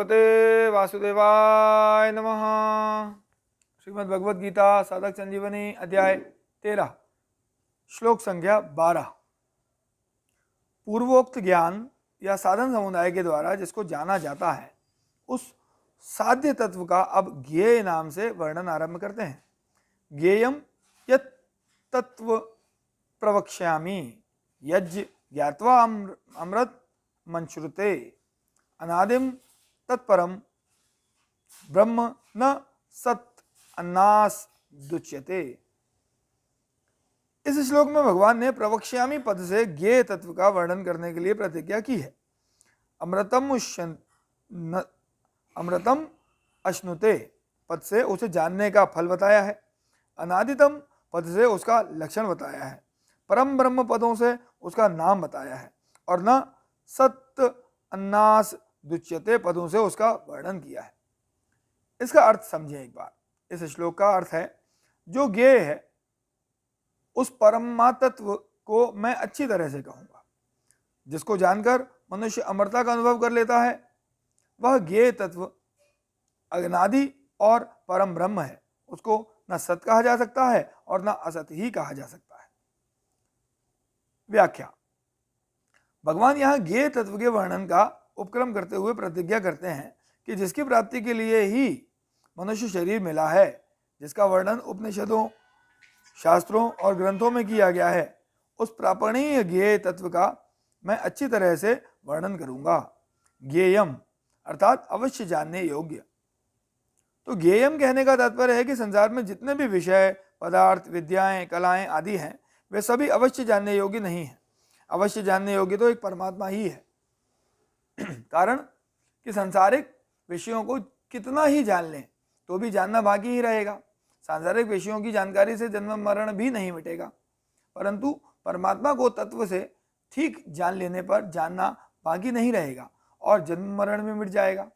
भगवते वासुदेवाय नमः। श्रीमद् भगवद गीता साधक संजीवनी अध्याय 13 श्लोक संख्या 12। पूर्वोक्त ज्ञान या साधन समुदाय के द्वारा जिसको जाना जाता है उस साध्य तत्व का अब ज्ञेय नाम से वर्णन आरंभ करते हैं। ज्ञेयम यत् तत्व प्रवक्ष्यामि यज्ञ ज्ञात्वा अमृत मंश्रुते अनादिम तत्परम ब्रह्म न सत अन्नास दुच्यते। इस श्लोक में भगवान ने प्रवक्ष्यामि पद से ज्ञेय तत्व का वर्णन करने के लिए प्रतिज्ञा की है। अमृतम अश्नुते पद से उसे जानने का फल बताया है। अनादितम पद से उसका लक्षण बताया है। परम ब्रह्म पदों से उसका नाम बताया है और न सत्य अन्नास दुच्यते पदों से उसका वर्णन किया है। इसका अर्थ समझें एक बार। इस श्लोक का अर्थ है जो ज्ञेय है उस परमात्म को मैं अच्छी तरह से कहूँगा। जिसको जानकर मनुष्य अमरता का अनुभव कर लेता है वह ज्ञेय तत्व अनादि और परम ब्रह्म है। उसको न सत कहा जा सकता है और न असत ही कहा जा सकता है। व्याख्या। भगवान यहाँ ज्ञेय तत्व के वर्णन का उपक्रम करते हुए प्रतिज्ञा करते हैं कि जिसकी प्राप्ति के लिए ही मनुष्य शरीर मिला है, जिसका वर्णन उपनिषदों शास्त्रों और ग्रंथों में किया गया है, उस प्रापणीय ज्ञेय तत्व का मैं अच्छी तरह से वर्णन करूंगा। ज्ञेयम अर्थात अवश्य जानने योग्य। तो ज्ञेयम कहने का तात्पर्य है कि संसार में जितने भी विषय पदार्थ विद्याएं कलाएं आदि हैं वे सभी अवश्य जानने योग्य नहीं हैं। अवश्य जानने योग्य तो एक परमात्मा ही है। कारण कि सांसारिक विषयों को कितना ही जान लें तो भी जानना बाकी ही रहेगा। सांसारिक विषयों की जानकारी से जन्म मरण भी नहीं मिटेगा, परंतु परमात्मा को तत्व से ठीक जान लेने पर जानना बाकी नहीं रहेगा और जन्म मरण में मिट जाएगा।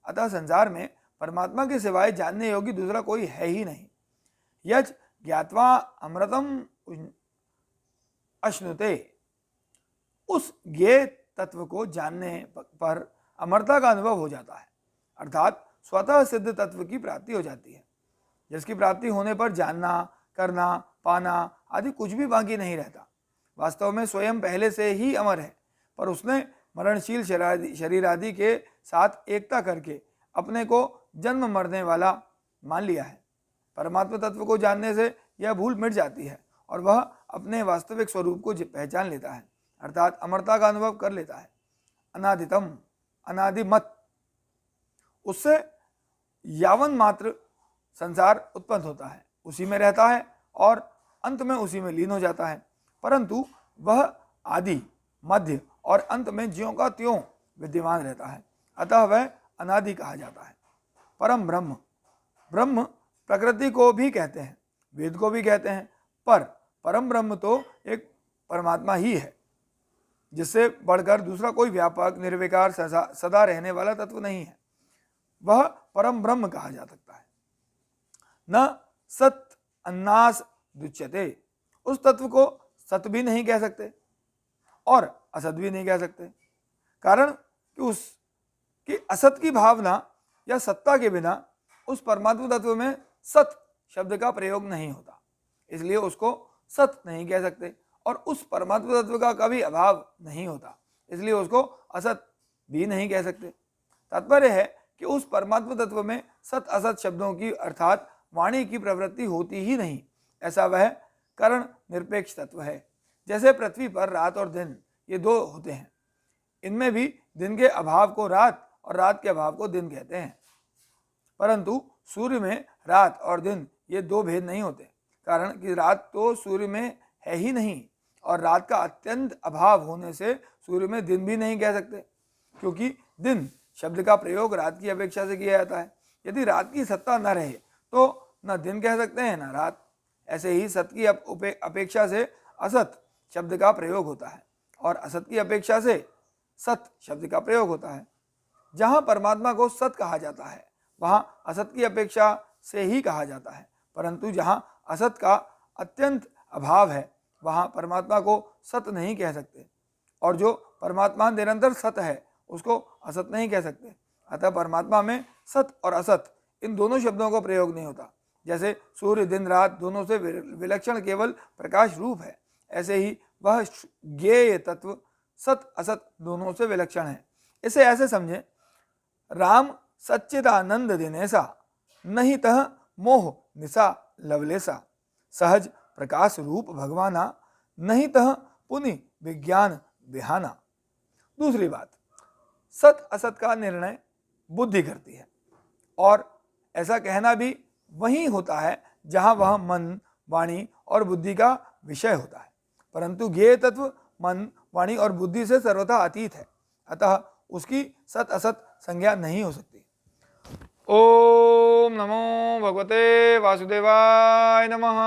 अतः संसार में परमात्मा के सिवाय जानने योग्य दूसरा कोई है ही नहीं। यज् ज्ञात्वा अमृतम अश्नुते, उस ज्ञेय तत्व को जानने पर अमरता का अनुभव हो जाता है, अर्थात स्वतः सिद्ध तत्व की प्राप्ति हो जाती है। जिसकी प्राप्ति होने पर जानना करना पाना आदि कुछ भी बाकी नहीं रहता। वास्तव में स्वयं पहले से ही अमर है, पर उसने मरणशील शरीर आदि के साथ एकता करके अपने को जन्म मरने वाला मान लिया है। परमात्मा तत्व को जानने से यह भूल मिट जाती है और वह अपने वास्तविक स्वरूप को पहचान लेता है, अर्थात अमरता का अनुभव कर लेता है। अनादितम अनादिमत, उससे यावन मात्र संसार उत्पन्न होता है, उसी में रहता है और अंत में उसी में लीन हो जाता है, परंतु वह आदि मध्य और अंत में ज्यों का त्यों विद्यमान रहता है, अतः वह अनादि कहा जाता है। परम ब्रह्म, ब्रह्म प्रकृति को भी कहते हैं, वेद को भी कहते हैं, पर परम ब्रह्म तो एक परमात्मा ही है, जिससे बढ़कर दूसरा कोई व्यापक निर्विकार सदा रहने वाला तत्व नहीं है। वह परम ब्रह्म कहा जा सकता है। न सत अन्नास दुच्यते, उस तत्व को सत भी नहीं कह सकते और असत भी नहीं कह सकते। कारण कि उसकी असत की भावना या सत्ता के बिना उस परमात्मा तत्व में सत शब्द का प्रयोग नहीं होता, इसलिए उसको सत नहीं कह सकते और उस परमात्मा तत्व का कभी अभाव नहीं होता, इसलिए उसको असत भी नहीं कह सकते। तात्पर्य है कि उस परमात्मा तत्व में सत असत शब्दों की अर्थात वाणी की प्रवृत्ति होती ही नहीं। ऐसा वह करण निरपेक्ष तत्व है। जैसे पृथ्वी पर रात और दिन ये दो होते हैं, इनमें भी दिन के अभाव को रात और रात के अभाव को दिन कहते हैं, परंतु सूर्य में रात और दिन ये दो भेद नहीं होते। कारण कि रात तो सूर्य में है ही नहीं और रात का अत्यंत अभाव होने से सूर्य में दिन भी नहीं कह सकते, क्योंकि दिन शब्द का प्रयोग रात की अपेक्षा से किया जाता है। यदि रात की सत्ता न रहे तो न दिन कह सकते हैं न रात। ऐसे ही सत की अपेक्षा से असत शब्द का प्रयोग होता है और असत की अपेक्षा से सत शब्द का प्रयोग होता है। जहाँ परमात्मा को सत कहा जाता है वहाँ असत की अपेक्षा से ही कहा जाता है, परंतु जहाँ असत का अत्यंत अभाव है वहाँ परमात्मा को सत नहीं कह सकते और जो परमात्मा निरंतर सत है उसको असत नहीं कह सकते। अतः परमात्मा में सत और असत इन दोनों शब्दों का प्रयोग नहीं होता। जैसे सूर्य दिन रात दोनों से विलक्षण केवल प्रकाश रूप है, ऐसे ही वह ज्ञेय तत्व सत असत दोनों से विलक्षण है। इसे ऐसे समझें, राम सच्चिदानंद दिनेसा नहीं तह मोह निशा लवलेसा, सहज प्रकाश रूप भगवाना नहीं तह पुनि विज्ञान बिहाना। दूसरी बात, सत असत का निर्णय बुद्धि करती है, और ऐसा कहना भी वही होता है जहां वह मन वाणी और बुद्धि का विषय होता है, परंतु ज्ञेय तत्व मन वाणी और बुद्धि से सर्वथा अतीत है, अतः उसकी सत असत संज्ञा नहीं हो सकती। ओम नमो भगवते वासुदेवाय नमः।